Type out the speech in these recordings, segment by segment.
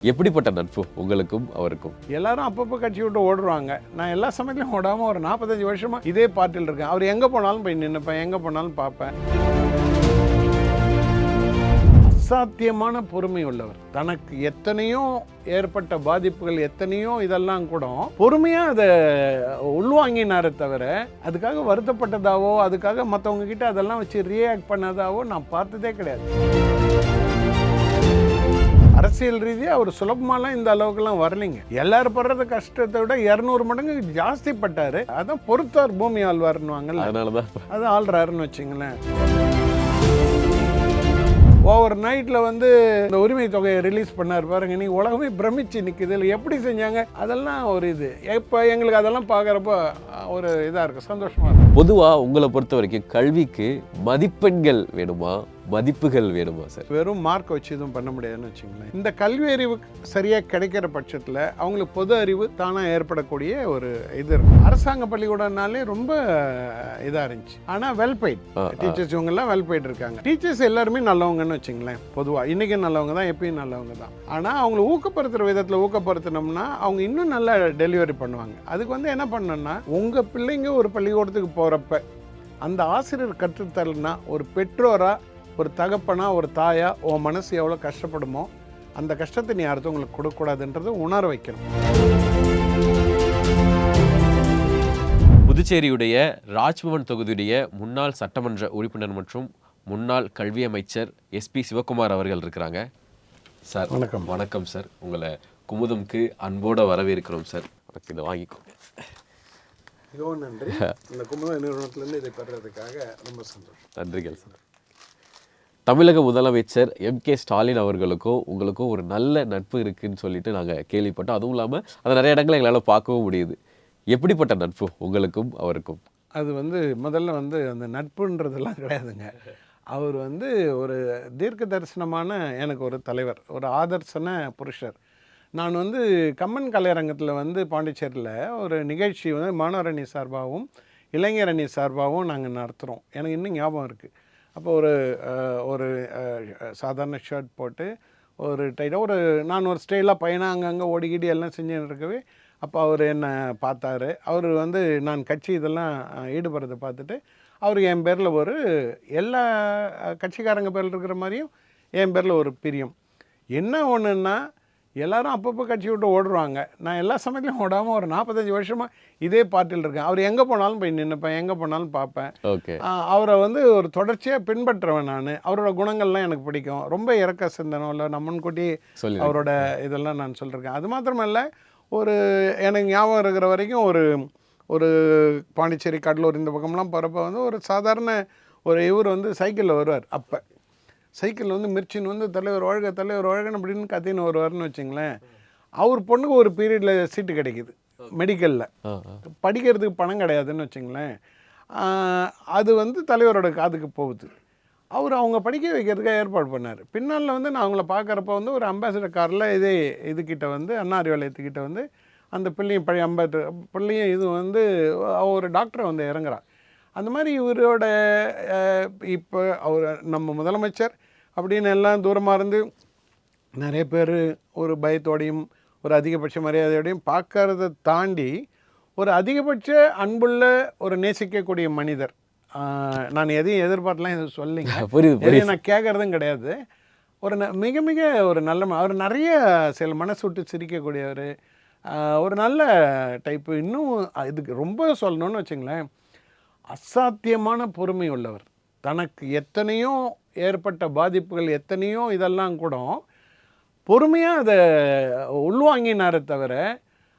எப்படிப்பட்ட நட்பு உங்களுக்கும் அவருக்கும்? எல்லாரும் அப்பப்போ கட்சி விட்டு ஓடுறாங்க. நான் எல்லா சமயத்துலையும் ஓடாமல் ஒரு 45 வருஷமாக இதே பார்ட்டியில் இருக்கேன். அவர் எங்கே போனாலும் போய் நின்றுப்பேன், எங்கே போனாலும் பார்ப்பேன். அசாத்தியமான பொறுமை உள்ளவர். தனக்கு எத்தனையோ ஏற்பட்ட பாதிப்புகள், எத்தனையோ இதெல்லாம் கூட பொறுமையாக அதை உள்வாங்கினாரே தவிர அதுக்காக வருத்தப்பட்டதாவோ, அதுக்காக மற்றவங்க கிட்ட அதெல்லாம் வச்சு ரியாக்ட் பண்ணதாவோ நான் பார்த்ததே கிடையாது. அரசியல் ரீதியாக அவர் சுலபமாலாம் இந்த அளவுக்குலாம் வரலைங்க. எல்லாரும் படுற கஷ்டத்தை விட 200 மடங்கு ஜாஸ்தி பட்டார். அதான் பொறுத்தார் பூமி ஆழ்வார்னுவாங்கல்ல, அதனாலதான் அது ஆள்றாருன்னு வச்சுங்களேன். ஓவர் நைட்டில் வந்து இந்த உரிமை தொகையை ரிலீஸ் பண்ணார் பாருங்க. நீ உலகமே பிரமிச்சு நிற்குது. இல்லை எப்படி செஞ்சாங்க அதெல்லாம் ஒரு இது. இப்போ எங்களுக்கு அதெல்லாம் பார்க்குறப்போ ஒரு இதாக இருக்குது, சந்தோஷமாக இருக்குது. பொதுவாக உங்களை பொறுத்த வரைக்கும் கல்விக்கு மதிப்பெண்கள் வேணுமா, மதிப்புகள் வேணுமா சார்? வெறும் மார்க் வச்சு எதுவும் பண்ண முடியாதுன்னு வச்சுங்களேன். இந்த கல்வி அறிவு சரியாக கிடைக்கிற பட்சத்தில் அவங்களுக்கு பொது அறிவு தானாக ஏற்படக்கூடிய ஒரு இது இருக்கும். அரசாங்க பள்ளிக்கூடனாலே ரொம்ப இதாக இருந்துச்சு. ஆனால் வெல் பெய்ட் டீச்சர்ஸ், இவங்கெல்லாம் வெல் பெய்ட் இருக்காங்க. டீச்சர்ஸ் எல்லாருமே நல்லவங்கன்னு வச்சுங்களேன். பொதுவாக இன்றைக்கும் நல்லவங்க தான், எப்பயும் நல்லவங்க தான். ஆனால் அவங்களை ஊக்கப்படுத்துகிற விதத்தில் ஊக்கப்படுத்தினோம்னா அவங்க இன்னும் நல்லா டெலிவரி பண்ணுவாங்க. அதுக்கு வந்து என்ன பண்ணணும்னா, உங்கள் பிள்ளைங்க ஒரு பள்ளிக்கூடத்துக்கு போகிறப்ப அந்த ஆசிரியர் கற்றுத்தரலைன்னா ஒரு பெற்றோராக, ஒரு தகப்பனா, ஒரு தாயா உன் மனசு எவ்வளோ கஷ்டப்படுமோ அந்த கஷ்டத்தை நீ அடுத்தவங்களுக்கு கொடுக்கக்கூடாதுன்றதை உணர வைக்கணும். புதுச்சேரியுடைய ராஜ்பவன் தொகுதியுடைய முன்னாள் சட்டமன்ற உறுப்பினர் மற்றும் முன்னாள் கல்வி அமைச்சர் SP சிவகுமார் அவர்கள் இருக்கிறாங்க. சார் வணக்கம். வணக்கம் சார். உங்களை குமுதம்க்கு அன்போடு வரவேற்கிறோம் சார். இதை வாங்கிக்கோங்க. மிகவும் நன்றி. இந்த குமுதம் நிறுவனத்திலேருந்து இதை பெறுறதுக்காக ரொம்ப சந்தோஷம். நன்றிகள் சார். தமிழக முதலமைச்சர் MK ஸ்டாலின் அவர்களுக்கும் உங்களுக்கும் ஒரு நல்ல நட்பு இருக்குதுன்னு சொல்லிட்டு நாங்கள் கேள்விப்பட்டோம். அதுவும் இல்லாமல் அதை நிறைய இடங்களில் எங்களால் பார்க்கவும் முடியுது. எப்படிப்பட்ட நட்பு உங்களுக்கும் அவருக்கும்? அது வந்து முதல்ல வந்து அந்த நட்புன்றதெல்லாம் கிடையாதுங்க. அவர் வந்து ஒரு தீர்க்க தரிசனமான எனக்கு ஒரு தலைவர், ஒரு ஆதர்சன புருஷர். நான் வந்து கம்மன் கலையரங்கத்தில் வந்து பாண்டிச்சேரியில் ஒரு நிகழ்ச்சி வந்து மாணவர் அணி சார்பாகவும் இளைஞர் அணி சார்பாகவும் நாங்கள் நடத்துகிறோம். எனக்கு இன்னும் ஞாபகம் இருக்குது. அப்போ ஒரு சாதாரண ஷர்ட் போட்டு ஒரு டைட்டாக நான் ஒரு ஸ்டைலாக பையனாக அங்கங்கே ஓடிக்கிடி எல்லாம் செஞ்சுன்னு இருக்கவே அப்போ அவர் என்னை பார்த்தாரு. அவர் வந்து நான் கட்சி இதெல்லாம் ஈடுபடுறதை பார்த்துட்டு அவர் என் பேரில் எல்லா கட்சிக்காரங்க பேரில் இருக்கிற மாதிரியும் என் பேரில் ஒரு பிரியம். என்ன ஒன்றுன்னா, எல்லாரும் அப்பப்போ கட்சி விட்டு ஓடுறாங்க. நான் எல்லா சமயத்துலையும் ஓடாமல் ஒரு 45 வருஷமாக இதே பார்ட்டியில் இருக்கேன். அவர் எங்கே போனாலும் போய் நின்றுப்பேன், எங்கே போனாலும் பார்ப்பேன். ஓகே. அவரை வந்து ஒரு தொடர்ச்சியாக பின்பற்றுவேன் நான். அவரோட குணங்கள்லாம் எனக்கு பிடிக்கும். ரொம்ப இறக்க சிந்தனம் இல்லை, நான் முன்கூட்டி அவரோட இதெல்லாம் நான் சொல்லியிருக்கேன். அது மாத்திரமல்ல, எனக்கு ஞாபகம் இருக்கிற வரைக்கும் ஒரு பாண்டிச்சேரி, கடலூர் இந்த பக்கம்லாம் போகிறப்ப வந்து ஒரு சாதாரண இவர் வந்து சைக்கிளில் வருவார். அப்போ சைக்கிள் வந்து மிர்ச்சின்னு வந்து தலைவர் வாழ்கன்னு அப்படின்னு கத்தின்னு வருவார்னு வச்சுங்களேன். அவர் பொண்ணுக்கு ஒரு பீரியடில் சீட்டு கிடைக்கிது மெடிக்கலில். படிக்கிறதுக்கு பணம் கிடையாதுன்னு வச்சுங்களேன். அது வந்து தலைவரோட காதுக்கு போகுது. அவங்க படிக்க வைக்கிறதுக்காக ஏற்பாடு பண்ணார். பின்னால் வந்து நான் அவங்கள பார்க்குறப்ப வந்து ஒரு அம்பாசிடர் காரில் இதுக்கிட்ட வந்து அண்ணா அறிவாலயத்துக்கிட்ட வந்து அந்த பிள்ளையும் பழைய பிள்ளையும் இது வந்து ஒரு டாக்டரை வந்து இறங்குறான். அந்த மாதிரி இவரோட இப்போ அவர் நம்ம முதலமைச்சர் அப்படின்னு எல்லாம் தூரமாக இருந்து நிறைய பேர் ஒரு பயத்தோடையும் ஒரு அதிகபட்ச மரியாதையோடையும் பார்க்கறத தாண்டி ஒரு அதிகபட்ச அன்புள்ள ஒரு நேசிக்கக்கூடிய மனிதர். நான் எதையும் எதிர்பார்க்கலாம் எதுவும் சொல்லிங்க, எதையும் நான் கேட்குறதும் கிடையாது. மிக மிக ஒரு நல்ல அவர் நிறைய சில மனசு விட்டு சிரிக்கக்கூடியவர், ஒரு நல்ல டைப்பு. இன்னும் இதுக்கு ரொம்ப சொல்லணும்னு வச்சுங்களேன், அசாத்தியமான பொறுமை உள்ளவர். தனக்கு எத்தனையோ ஏற்பட்ட பாதிப்புகள், எத்தனையோ இதெல்லாம் கூட பொறுமையாக அதை உள்வாங்கினாரே தவிர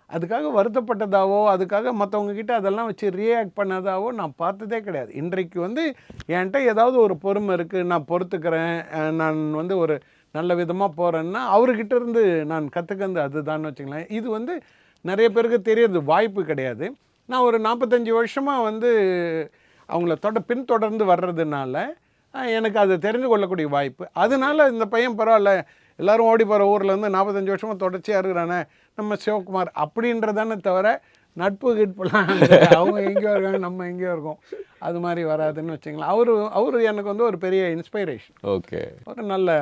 அதுக்காக வருத்தப்பட்டதாவோ, அதுக்காக மற்றவங்க கிட்ட அதெல்லாம் வச்சு ரியாக்ட் பண்ணதாவோ நான் பார்த்ததே கிடையாது. இன்றைக்கு வந்து என்கிட்ட ஏதாவது ஒரு பொறுமை இருக்குது, நான் பொறுத்துக்கிறேன், நான் வந்து ஒரு நல்ல விதமாக போகிறேன்னா அவர்கிட்ட இருந்து நான் கற்றுக்கிறது அதுதான் வச்சுங்களேன். இது வந்து நிறைய பேருக்கு தெரியறது வாய்ப்பு கிடையாது. நான் ஒரு 45 வருஷமாக வந்து அவங்கள பின்தொடர்ந்து வர்றதுனால எனக்கு அது தெரிந்து கொள்ளக்கூடிய வாய்ப்பு. அதனால இந்த பையன் பரவாயில்ல, எல்லோரும் ஓடி போகிற ஊரில் வந்து 45 வருஷமாக தொடர்ச்சியாக இருக்கிறானே நம்ம சிவகுமார் அப்படின்றதானே தவிர நட்பு கிட்பெல்லாம் அவங்க எங்கேயோ இருக்காங்க, நம்ம எங்கேயோ இருக்கோம், அது மாதிரி வராதுன்னு வச்சுங்களேன். அவர் எனக்கு வந்து ஒரு பெரிய இன்ஸ்பைரேஷன். ஓகே. ஒரு நல்ல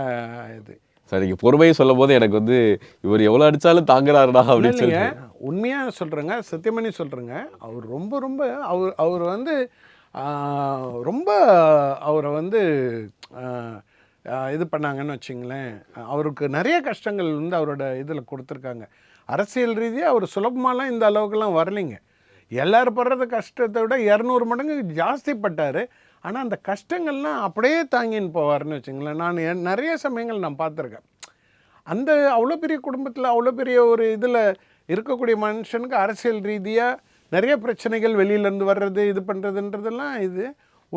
இது. சார் நீங்கள் பொறுமையை சொல்லும் போது எனக்கு வந்து இவர் எவ்வளோ அடித்தாலும் தாங்குறாருடா அப்படின்னு சொல்லி. உண்மையாக சொல்கிறேங்க, சத்தியமணி சொல்கிறேங்க. அவர் ரொம்ப ரொம்ப அவர் வந்து ரொம்ப அவரை வந்து இது பண்ணாங்கன்னு வச்சிங்களேன். அவருக்கு நிறைய கஷ்டங்கள் வந்து அவரோட இதில் கொடுத்துருக்காங்க. அரசியல் ரீதியாக அவர் சுலபமாலாம் இந்த அளவுக்குலாம் வரலைங்க. எல்லோரும் படுறது கஷ்டத்தை விட 200 மடங்கு ஜாஸ்தி பட்டார். ஆனால் அந்த கஷ்டங்கள்லாம் அப்படியே தாங்கின்னு போவார்னு வச்சுங்களேன். நான் நிறைய சமயங்கள் நான் பார்த்துருக்கேன். அந்த அவ்வளோ பெரிய குடும்பத்தில் அவ்வளோ பெரிய ஒரு இதில் இருக்கக்கூடிய மனுஷனுக்கு அரசியல் ரீதியாக நிறைய பிரச்சனைகள் வெளியிலேருந்து வர்றது இது பண்ணுறதுன்றதெல்லாம் இது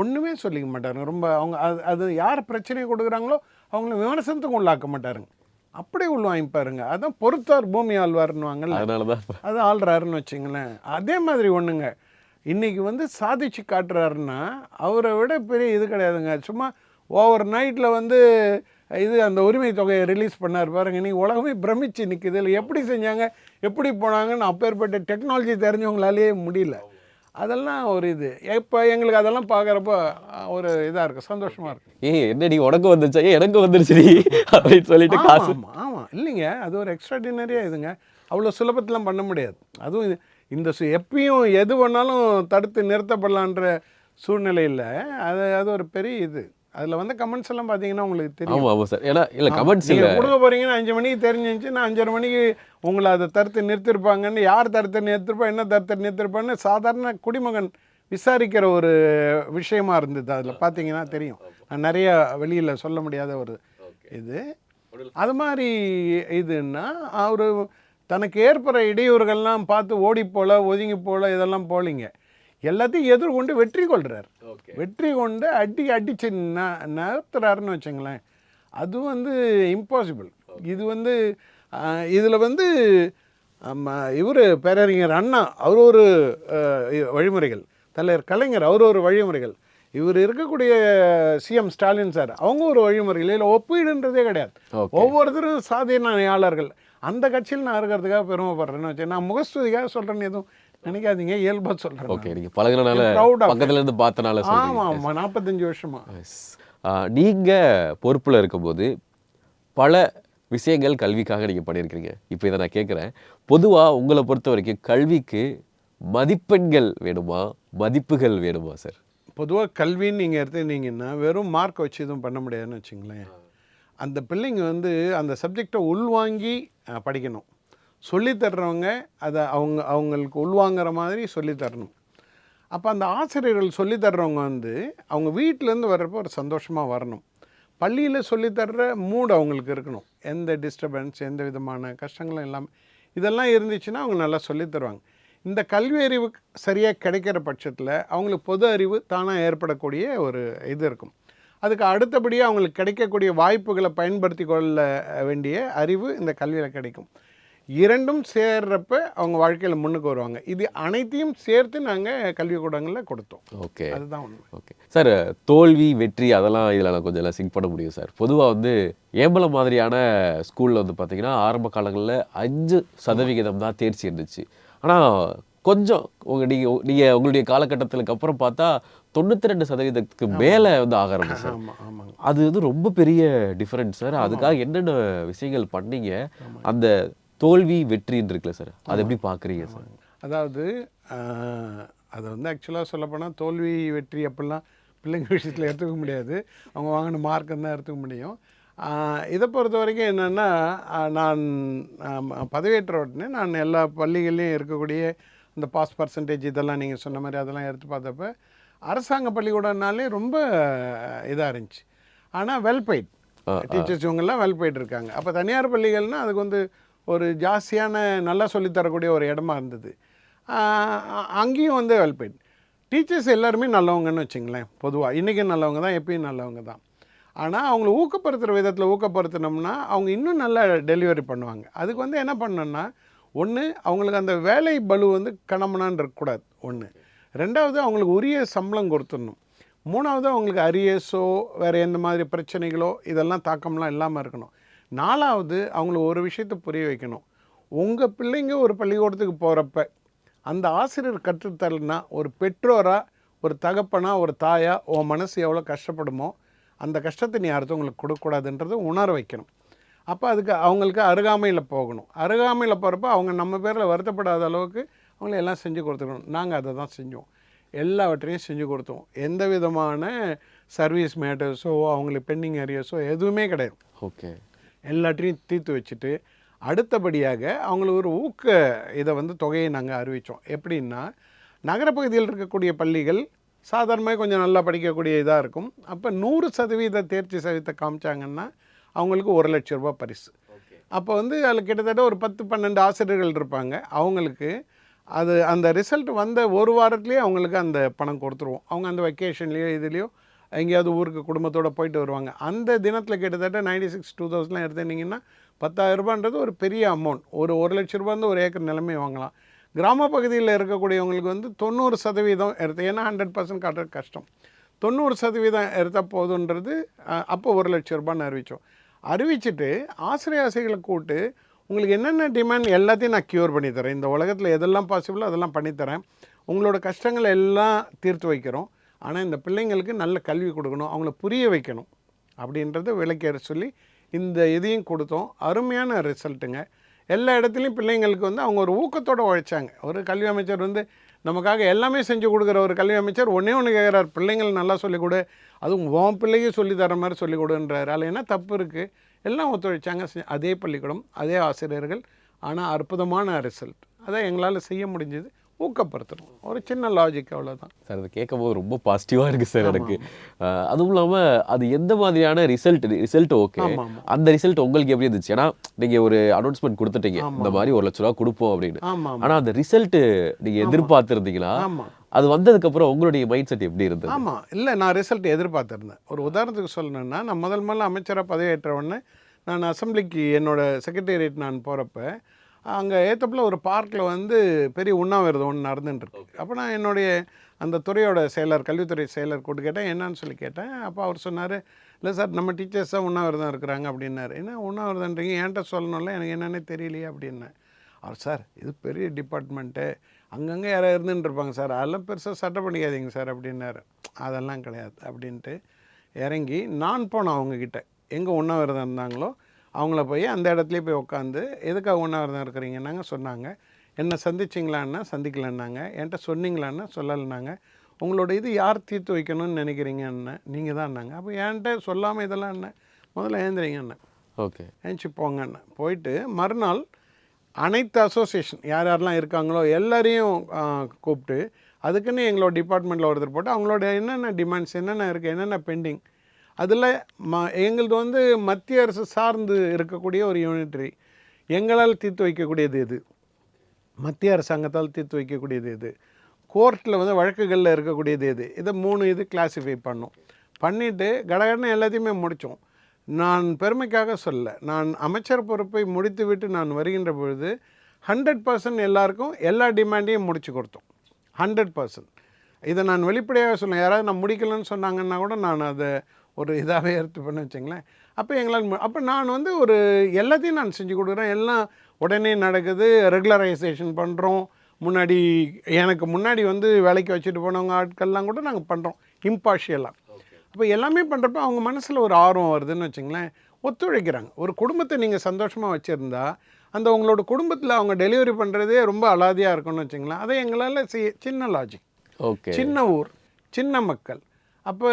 ஒன்றுமே சொல்லிக்க மாட்டாருங்க. ரொம்ப அவங்க அது யார் பிரச்சனையை கொடுக்குறாங்களோ அவங்கள விமர்சனத்துக்கு உள்ளாக்க மாட்டாருங்க. அப்படியே உள்வாங்கிப்பாருங்க. அதான் பொறுத்தார் பூமி ஆழ்வார்னுவாங்கல்ல, அதனால தான் அது ஆள்றாருன்னு வச்சுங்களேன். அதே மாதிரி ஒன்றுங்க, இன்றைக்கி வந்து சாதிச்சு காட்டுறாருன்னா அவரை விட பெரிய இது கிடையாதுங்க. சும்மா ஓவர் நைட்டில் வந்து இது அந்த உரிமை தொகையை ரிலீஸ் பண்ணார் பாருங்க. இன்றைக்கி உலகமே பிரமிச்சு நிற்குது. இதில் எப்படி செஞ்சாங்க, எப்படி போனாங்கன்னு அப்பேற்பட்ட டெக்னாலஜி தெரிஞ்சவங்களாலேயே முடியல. அதெல்லாம் ஒரு இது. இப்போ எங்களுக்கு அதெல்லாம் பார்க்குறப்போ ஒரு இதாக இருக்குது, சந்தோஷமாக இருக்குது. என்னடி உனக்கு வந்துச்சா, எனக்கு வந்துருச்சு அப்படின்னு சொல்லிட்டு காசு. ஆமாம் இல்லைங்க, அது ஒரு எக்ஸ்ட்ராடினரியாக இதுங்க. அவ்வளோ சுலபத்தெலாம் பண்ண முடியாது. அதுவும் இந்த எப்பயும் எது வேணாலும் தடுத்து நிறுத்தப்படலான்ற சூழ்நிலையில் அது ஒரு பெரிய இது. அதில் வந்து கமெண்ட்ஸ் எல்லாம் பார்த்தீங்கன்னா உங்களுக்கு தெரியும். ஆமாம் சார். ஏன்னா இல்லை கமெண்ட்ஸ் நீங்கள் கொடுக்க போகிறீங்கன்னா 5 மணிக்கு தெரிஞ்சிருந்துச்சு, நான் 5:30 மணிக்கு உங்களை அதை தடுத்து நிறுத்திருப்பாங்கன்னு. யார் தடுத்து நிறுத்திருப்பா, என்ன தடுத்து நிறுத்திருப்பான்னு சாதாரண குடிமகன் விசாரிக்கிற ஒரு விஷயமா இருந்தது. அதில் பார்த்தீங்கன்னா தெரியும். நான் நிறைய வெளியில் சொல்ல முடியாத ஒரு இது. அது மாதிரி இதுன்னா அவர் தனக்கு ஏற்படுற இடையூறுகள்லாம் பார்த்து ஓடி போல ஒதுங்கி போல இதெல்லாம் போலிங்க. எல்லாத்தையும் எதிர்கொண்டு வெற்றி கொள்கிறார். வெற்றி கொண்டு அடிச்சு நகர்த்துறாருன்னு வச்சுங்களேன். அது வந்து இம்பாசிபிள். இது வந்து இதில் வந்து இவர் பேரறிஞர் அண்ணா அவர் ஒரு வழிமுறைகள், தலைவர் கலைஞர் அவர் ஒரு வழிமுறைகள், இவர் இருக்கக்கூடிய சிஎம் ஸ்டாலின் சார் அவங்க ஒரு வழிமுறைகள். இதில் ஒப்பீடுன்றதே கிடையாது. ஒவ்வொருத்தரும் சாதனையாளர்கள். அந்த கட்சியில் நான் இருக்கிறதுக்காக பெருமைப்படுறேன்னு வச்சேன். நான் முகஸ்துதிக்காக சொல்கிறேன்னு எதுவும் நினைக்காதீங்க, இயல்பாக சொல்கிறேன். ஓகே, நீங்கள் பழகினால பக்கத்துலேருந்து பார்த்தனால. ஆமாம் 45 வருஷமா. நீங்கள் பொறுப்பில் இருக்கும்போது பல விஷயங்கள் கல்விக்காக நீங்கள் பண்ணியிருக்கிறீங்க. இப்போ இதை நான் கேட்குறேன், பொதுவாக உங்களை பொறுத்த வரைக்கும் கல்விக்கு மதிப்பெண்கள் வேணுமா, மதிப்புகள் வேணுமா சார்? பொதுவாக கல்வின்னு நீங்கள் எடுத்துக்கிட்டிங்கன்னா வெறும் மார்க் வச்சு எதுவும் பண்ண முடியாதுன்னு வச்சுங்களேன். அந்த பிள்ளைங்க வந்து அந்த சப்ஜெக்டை உள்வாங்கி படிக்கணும். சொல்லித்தர்றவங்க அதை அவங்களுக்கு உள்வாங்கிற மாதிரி சொல்லித்தரணும். அப்போ அந்த ஆசிரியர்கள் சொல்லித்தர்றவங்க வந்து அவங்க வீட்டிலேருந்து வர்றப்போ ஒரு சந்தோஷமாக வரணும். பள்ளியில் சொல்லித்தர்ற மூடு அவங்களுக்கு இருக்கணும். எந்த டிஸ்டர்பன்ஸ், எந்த விதமான கஷ்டங்களும் இல்லாமல் இதெல்லாம் இருந்துச்சுன்னா அவங்க நல்லா சொல்லித்தருவாங்க. இந்த கல்வி அறிவு சரியாக கிடைக்கிற பட்சத்தில் அவங்களுக்கு பொது அறிவு தானாக ஏற்படக்கூடிய ஒரு இது இருக்கும். அதுக்கு அடுத்தபடியாக அவங்களுக்கு கிடைக்கக்கூடிய வாய்ப்புகளை பயன்படுத்தி கொள்ள வேண்டிய அறிவு இந்த கல்வியில் கிடைக்கும். இரண்டும் சேர்றப்ப அவங்க வாழ்க்கையில் முன்னுக்கு வருவாங்க. இது அனைத்தையும் சேர்த்து நாங்கள் கல்விக்கூடங்களில் கொடுத்தோம். ஓகே, அதுதான் உண்மை. Okay sir. தோல்வி வெற்றி அதெல்லாம் இதில் நான் கொஞ்சம் எல்லாம் சிங்க் பண்ண முடியும் சார். பொதுவாக வந்து ஏம்பலம் மாதிரியான ஸ்கூலில் வந்து பார்த்திங்கன்னா ஆரம்ப காலங்களில் 5% தான் தேர்ச்சி இருந்துச்சு. ஆனால் கொஞ்சம் நீங்கள் உங்களுடைய காலகட்டத்துக்கு அப்புறம் பார்த்தா 92% மேலே வந்து ஆக ஆரம்பிச்சு சார். அது வந்து ரொம்ப பெரிய டிஃப்ரென்ஸ் சார். அதுக்காக என்னென்ன விஷயங்கள் பண்ணீங்க? அந்த தோல்வி வெற்றின்னு இருக்குல்ல சார், அதை எப்படி பார்க்குறீங்க சார்? அதாவது அதை வந்து ஆக்சுவலாக சொல்லப்போனால் தோல்வி வெற்றி அப்படிலாம் பிள்ளைங்க விஷயத்தில் எடுத்துக்க முடியாது. அவங்க வாங்கின மார்க்கு தான் எடுத்துக்க முடியும். இதை பொறுத்த வரைக்கும் என்னென்னா, நான் பதவியேற்ற உடனே நான் எல்லா பள்ளிகள்லையும் இருக்கக்கூடிய இந்த பாஸ் பர்சன்டேஜ் இதெல்லாம் நீங்கள் சொன்ன மாதிரி அதெல்லாம் எடுத்து பார்த்தப்ப அரசாங்க பள்ளிக்கூடனாலே ரொம்ப இதாக இருந்துச்சு. ஆனால் வெல்பெய்ட் டீச்சர்ஸ் இவங்கெல்லாம் வெல்பெய்ட் இருக்காங்க. அப்போ தனியார் பள்ளிகள்னால் அதுக்கு வந்து ஒரு ஜாஸ்தியான நல்லா சொல்லித்தரக்கூடிய ஒரு இடமா இருந்தது. அங்கேயும் வந்து வெல்பெய்ட் டீச்சர்ஸ் எல்லாருமே நல்லவங்கன்னு வச்சுங்களேன். பொதுவாக இன்றைக்கும் நல்லவங்க தான், எப்பயும் நல்லவங்க தான். ஆனால் அவங்கள ஊக்கப்படுத்துகிற விதத்தில் ஊக்கப்படுத்தினோம்னா அவங்க இன்னும் நல்லா டெலிவரி பண்ணுவாங்க. அதுக்கு வந்து என்ன பண்ணணுன்னா, ஒன்று அவங்களுக்கு அந்த வேலை பளு வந்து கணமனான்னு இருக்கக்கூடாது. ஒன்று. ரெண்டாவது அவங்களுக்கு உரிய சம்பளம் கொடுத்துடணும். மூணாவது அவங்களுக்கு அரியஸோ வேறு எந்த மாதிரி பிரச்சனைகளோ இதெல்லாம் தாக்கம்லாம் இல்லாமல் இருக்கணும். நாலாவது அவங்களுக்கு ஒரு விஷயத்தை புரிய வைக்கணும். உங்கள் பிள்ளைங்க ஒரு பள்ளிக்கூடத்துக்கு போகிறப்ப அந்த ஆசிரியர் கற்றுத்தரலைன்னா ஒரு பெற்றோராக, ஒரு தகப்பனா, ஒரு தாயா உன் மனசு எவ்வளோ கஷ்டப்படுமோ அந்த கஷ்டத்தை நீ அடுத்தவங்களுக்கு கொடுக்கக்கூடாதுன்றதை உணர வைக்கணும். அப்போ அதுக்கு அவங்களுக்கு அருகாமையில் போகணும். அருகாமையில் போகிறப்ப அவங்க நம்ம பேரில் வருத்தப்படாத அளவுக்கு அவங்கள எல்லாம் செஞ்சு கொடுத்துக்கணும். நாங்கள் அதை தான் செஞ்சோம். எல்லாவற்றையும் செஞ்சு கொடுத்தோம். எந்த விதமான சர்வீஸ் மேட்டர்ஸோ அவங்களுக்கு பெண்டிங் ஏரியாஸோ எதுவுமே கிடையாது. ஓகே. எல்லாத்தையும் தீர்த்து வச்சுட்டு அடுத்தபடியாக அவங்களுக்கு ஒரு ஊக்க இதை வந்து தொகையை நாங்கள் அறிவித்தோம். எப்படின்னா, நகரப்பகுதியில் இருக்கக்கூடிய பள்ளிகள் சாதாரணமாக கொஞ்சம் நல்லா படிக்கக்கூடிய இதாக இருக்கும். அப்போ 100% தேர்ச்சி சதவீதத்தை காமிச்சாங்கன்னா அவங்களுக்கு 1,00,000 ரூபாய் பரிசு. அப்போ வந்து அதில் கிட்டத்தட்ட ஒரு 10-12 ஆசிரியர்கள் இருப்பாங்க. அவங்களுக்கு அது அந்த ரிசல்ட் வந்த ஒரு வாரத்துலேயே அவங்களுக்கு அந்த பணம் கொடுத்துருவோம். அவங்க அந்த வெக்கேஷன்லேயோ இதுலேயோ எங்கேயாவது ஊருக்கு குடும்பத்தோடு போயிட்டு வருவாங்க. அந்த தினத்தில் கிட்டத்தட்ட 96,2000 எடுத்துட்டிங்கன்னா 10,000 ரூபான்றது ஒரு பெரிய அமௌண்ட். ஒரு 1,00,000 ரூபா வந்து ஒரு ஏக்கர் நிலமே வாங்கலாம். கிராம பகுதியில் இருக்கக்கூடியவங்களுக்கு வந்து 90% எடுத்து, ஏன்னா 100% காட்டுறது கஷ்டம். 90% எடுத்தால் போதுன்றது. அப்போ 1,00,000 ரூபான்னு அறிவிச்சிட்டு ஆசிரியர்களை கூப்பிட்டு உங்களுக்கு என்னென்ன டிமாண்ட் எல்லாத்தையும் நான் க்யூர் பண்ணித்தரேன். இந்த உலகத்தில் எதெல்லாம் பாசிபிளோ அதெல்லாம் பண்ணித்தரேன். உங்களோட கஷ்டங்கள் எல்லாம் தீர்த்து வைக்கிறோம். ஆனால் இந்த பிள்ளைங்களுக்கு நல்ல கல்வி கொடுக்கணும், அவங்கள புரிய வைக்கணும் அப்படின்றத விளக்கேற சொல்லி இந்த இதையும் கொடுத்தோம். அருமையான ரிசல்ட்டுங்க. எல்லா இடத்துலையும் பிள்ளைங்களுக்கு வந்து அவங்க ஒரு ஊக்கத்தோடு உழைச்சாங்க. ஒரு கல்வி அமைச்சர் வந்து நமக்காக எல்லாமே செஞ்சு கொடுக்குற ஒரு கல்வி அமைச்சர் ஒன்றே ஒன்று கேட்குறாரு, பிள்ளைங்கள் நல்லா சொல்லிக் கொடு, அதுவும் உன் பிள்ளையும் சொல்லி தர மாதிரி சொல்லிக் கொடுன்றாரு. அதில் என்ன தப்பு இருக்குது? எல்லாம் ஒத்துழைச்சாங்க. அதே பள்ளிக்கூடம், அதே ஆசிரியர்கள், ஆனால் அற்புதமான ரிசல்ட். அதான் எங்களால் செய்ய முடிஞ்சது. ஊக்கப்படுத்தணும். ஒரு சின்ன லாஜிக், அவ்வளோதான் சார். அது கேட்கும்போது ரொம்ப பாசிட்டிவாக இருக்குது சார் எனக்கு. அதுவும் இல்லாமல் அது எந்த மாதிரியான ரிசல்ட் ஓகே, அந்த ரிசல்ட் உங்களுக்கு எப்படி இருந்துச்சு? ஏன்னா நீங்கள் ஒரு அனௌன்ஸ்மெண்ட் கொடுத்துட்டீங்க, இந்த மாதிரி 1,00,000 ரூபா கொடுப்போம் அப்படின்னு. ஆனால் அந்த ரிசல்ட் நீங்கள் எதிர்பார்த்துருந்தீங்களா? அது வந்ததுக்கப்புறம் உங்களுடைய மைண்ட் செட் எப்படி இருந்தது? ஆமாம், இல்லை, நான் ரிசல்ட் எதிர்பார்த்துருந்தேன். ஒரு உதாரணத்துக்கு சொல்லணுன்னா, நான் முதல்ல அமைச்சராக பதவியேற்ற உடனே நான் அசம்பிளிக்கு என்னோட செக்ரட்டேரியட் நான் போகிறப்ப அங்கே ஏற்றப்பில் ஒரு பார்க்கில் வந்து பெரிய உண்ணாவிரதம் ஒன்று நடந்துட்டுருக்கு. அப்போ நான் என்னுடைய அந்த துறையோட செயலர், கல்வித்துறை செயலர் கூட்டு கேட்டேன், என்னன்னு சொல்லி கேட்டேன். அப்போ அவர் சொன்னார், இல்லை சார் நம்ம டீச்சர்ஸ் தான் உண்ணாவிரதம் இருக்கிறாங்க அப்படின்னாரு. என்ன உண்ணாவிரதன்றீங்க, என்கிட்ட சொல்லணும்ல, எனக்கு என்னென்னே தெரியலையே அப்படின்னேன். அவர், சார் இது பெரிய டிபார்ட்மெண்ட்டு, அங்கங்கே யாராவது இருந்துன்னு இருப்பாங்க சார், அதெல்லாம் பெருசாக சட்டை பண்ணிக்காதீங்க சார் அப்படின்னாரு. அதெல்லாம் கிடையாது அப்படின்ட்டு இறங்கி நான் போனேன் அவங்கக்கிட்ட. எங்கே உண்ணாவிரதம் இருந்தாங்களோ அவங்கள போய் அந்த இடத்துலையே போய் உட்காந்து, எதுக்காக உண்ணாவிரதம் இருக்கிறீங்கன்னாங்க. சொன்னாங்க. என்னை சந்திச்சிங்களான்னா சந்திக்கலன்னாங்க, என்கிட்ட சொன்னீங்களான்னா சொல்லலைனாங்க. உங்களோட இது யார் தீர்த்து வைக்கணும்னு நினைக்கிறீங்கன்னு நீங்கள் தான்னாங்க. அப்போ என்கிட்ட சொல்லாமல் இதெல்லாம் என்ன, முதல்ல ஏந்திரிங்கன்னு. ஓகே, ஏஞ்சி போங்கன்னு போயிட்டு மறுநாள் அனைத்து அசோசியேஷன் யார் யாரெல்லாம் இருக்காங்களோ எல்லாரையும் கூப்பிட்டு, அதுக்குன்னு எங்களோட டிபார்ட்மெண்ட்டில் ஒருத்தர் போட்டு அவங்களோட என்னென்ன டிமாண்ட்ஸ் என்னென்ன இருக்குது, என்னென்ன பெண்டிங், அதில் எங்களது வந்து மத்திய அரசு சார்ந்து இருக்கக்கூடிய ஒரு யூனிட்ரி, எங்களால் தீர்த்து வைக்கக்கூடியது எது, மத்திய அரசாங்கத்தால் தீர்த்து வைக்கக்கூடியது எது, கோர்ட்டில் வந்து வழக்குகளில் இருக்கக்கூடியது எது, இதை 3 இது கிளாஸிஃபை பண்ணிவிட்டு கடகடன்னு எல்லாத்தையுமே முடித்தோம். நான் பெருமைக்காக சொல்ல, நான் அமைச்சர் பொறுப்பை முடித்து விட்டு நான் வருகின்ற பொழுது 100% எல்லாருக்கும் எல்லா டிமாண்டையும் முடித்து கொடுத்தோம். 100%. இதை நான் வெளிப்படையாக சொல்லுவேன். யாராவது நான் முடிக்கலன்னு சொன்னாங்கன்னா கூட நான் அதை ஒரு இதாகவே எடுத்துப்பேன்னு வச்சுங்களேன். அப்போ எங்களால் அப்போ நான் வந்து ஒரு எல்லாத்தையும் நான் செஞ்சு கொடுக்குறேன். எல்லாம் உடனே நடக்குது. ரெகுலரைசேஷன் பண்ணுறோம். எனக்கு முன்னாடி வந்து வேலைக்கு வச்சுட்டு போனவங்க ஆட்கள்லாம் கூட நாங்கள் பண்ணுறோம் இம்பார்ஷியலாக. அப்போ எல்லாமே பண்ணுறப்ப அவங்க மனசில் ஒரு ஆர்வம் வருதுன்னு வச்சுங்களேன், ஒத்துழைக்கிறாங்க. ஒரு குடும்பத்தை நீங்கள் சந்தோஷமாக வச்சுருந்தா அந்த உங்களோட குடும்பத்தில் அவங்க டெலிவரி பண்ணுறதே ரொம்ப அலாதியாக இருக்கும்னு வச்சுங்களேன். அதை எங்களால் சின்ன லாஜிக், சின்ன ஊர், சின்ன மக்கள், அப்போ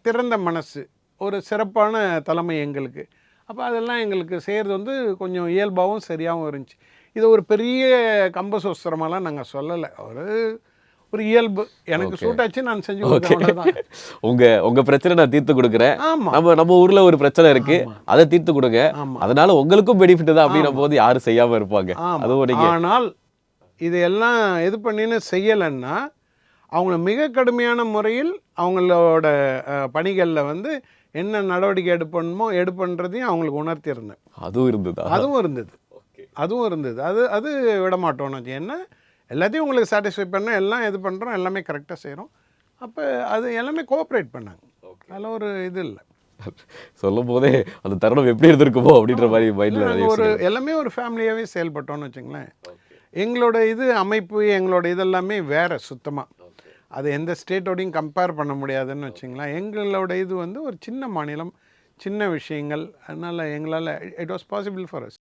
திறந்த மனசு, ஒரு சிறப்பான தலைமை எங்களுக்கு. அப்போ அதெல்லாம் எங்களுக்கு செய்கிறது வந்து கொஞ்சம் இயல்பாகவும் சரியாகவும் இருந்துச்சு. இது ஒரு பெரிய கம்பசூஸ்திரமெல்லாம் நாங்கள் சொல்லலை. ஒரு இயல்பு எனக்கு சூட்டாச்சு, நான் செஞ்சு கொடுத்தேன். உங்க பிரச்சனை நான் தீர்த்து கொடுக்குறேன். நம்ம ஊர்ல ஒரு பிரச்சனை இருக்கு, அதை தீர்த்து கொடுங்க, அதனால உங்களுக்கும் பெனிஃபிட் தான் அப்படின்ற போது யாரும் செய்யாம இருப்பாங்க. ஆனால் இதெல்லாம் இது பண்ணின்னு செய்யலைன்னா அவங்கள மிக கடுமையான முறையில் அவங்களோட பணிகளில் வந்து என்ன நடவடிக்கை எடுப்புன்றதையும் அவங்களுக்கு உணர்த்தியிருந்தேன். அதுவும் இருந்தது. அது விட மாட்டோம். என்ன எல்லாத்தையும் உங்களுக்கு சாட்டிஸ்ஃபை பண்ண எல்லாம் இது பண்ணுறோம், எல்லாமே கரெக்டாக செய்கிறோம். அப்போ அது எல்லாமே கோஆப்ரேட் பண்ணாங்க. அதில் ஒரு இது இல்லை. சொல்லும் போதே அந்த தருணம் எப்படி இருந்திருக்குமோ அப்படின்ற மாதிரி மைண்டில் எல்லாமே ஒரு ஃபேமிலியாகவே செயல்பட்டோன்னு வச்சுங்களேன். எங்களோட இது அமைப்பு, எங்களோட இதெல்லாமே வேறு சுத்தமாக. அது எந்த ஸ்டேட்டோடையும் கம்பேர் பண்ண முடியாதுன்னு வச்சுங்களேன். எங்களோட இது வந்து ஒரு சின்ன மாநிலம், சின்ன விஷயங்கள். அதனால் எங்களால் it was possible for us.